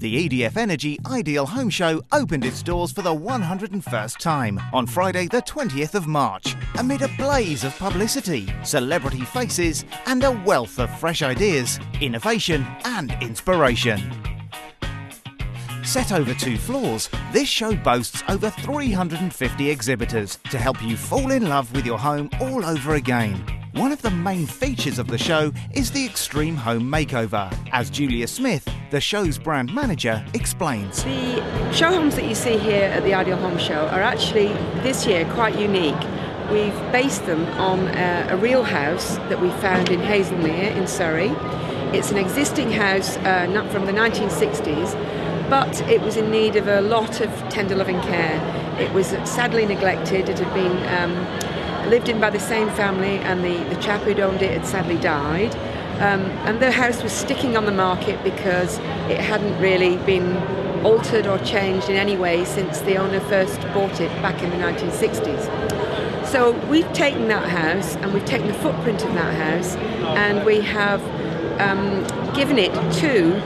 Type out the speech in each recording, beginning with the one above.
The EDF Energy Ideal Home Show opened its doors for the 101st time on Friday the 20th of March, amid a blaze of publicity, celebrity faces and a wealth of fresh ideas, innovation and inspiration. Set over 2 floors, this show boasts over 350 exhibitors to help you fall in love with your home all over again. One of the main features of the show is the Extreme Home Makeover, as Julia Smith, the show's brand manager, explains. The show homes that you see here at the Ideal Home Show are actually, this year, quite unique. We've based them on a real house that we found in Hazelmere in Surrey. It's an existing house not from the 1960s, but it was in need of a lot of tender loving care. It was sadly neglected. It had been lived in by the same family, and the chap who'd owned it had sadly died. And the house was sticking on the market because it hadn't really been altered or changed in any way since the owner first bought it back in the 1960s. So we've taken that house and we've taken the footprint of that house and we have given it 2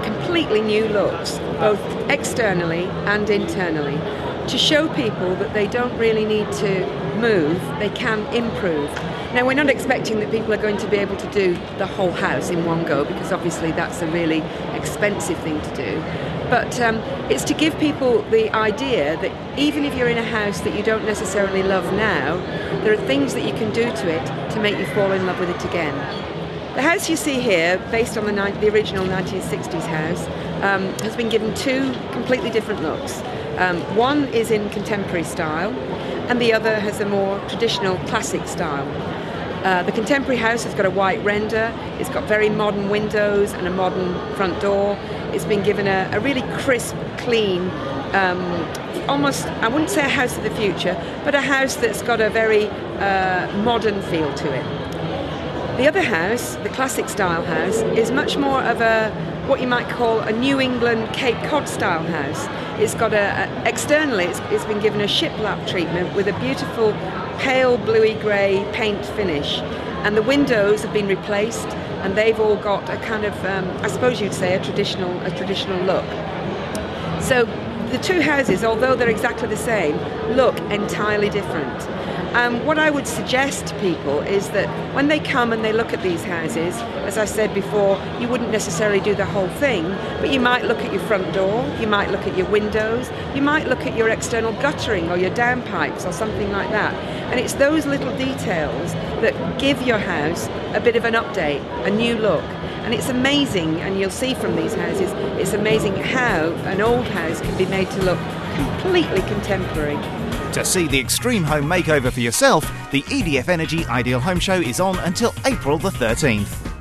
completely new looks, both externally and internally, to show people that they don't really need to move, they can improve. Now, we're not expecting that people are going to be able to do the whole house in one go, because obviously that's a really expensive thing to do. But it's to give people the idea that even if you're in a house that you don't necessarily love now, there are things that you can do to it to make you fall in love with it again. The house you see here, based on the original 1960s house, has been given 2 completely different looks. One is in contemporary style, and the other has a more traditional classic style. The contemporary house has got a white render, it's got very modern windows and a modern front door. It's been given a really crisp, clean, almost, I wouldn't say a house of the future, but a house that's got a very modern feel to it. The other house, the classic style house, is much more of what you might call a New England Cape Cod style house. It's got externally, it's been given a shiplap treatment with a beautiful pale bluey grey paint finish, and the windows have been replaced and they've all got a kind of, I suppose you'd say, a traditional look. So the 2 houses, although they're exactly the same, look entirely different. What I would suggest to people is that when they come and they look at these houses, as I said before, you wouldn't necessarily do the whole thing, but you might look at your front door, you might look at your windows, you might look at your external guttering or your downpipes or something like that. And it's those little details that give your house a bit of an update, a new look. And it's amazing, and you'll see from these houses, it's amazing how an old house can be made to look completely contemporary. To see the Extreme Home Makeover for yourself, the EDF Energy Ideal Home Show is on until April the 13th.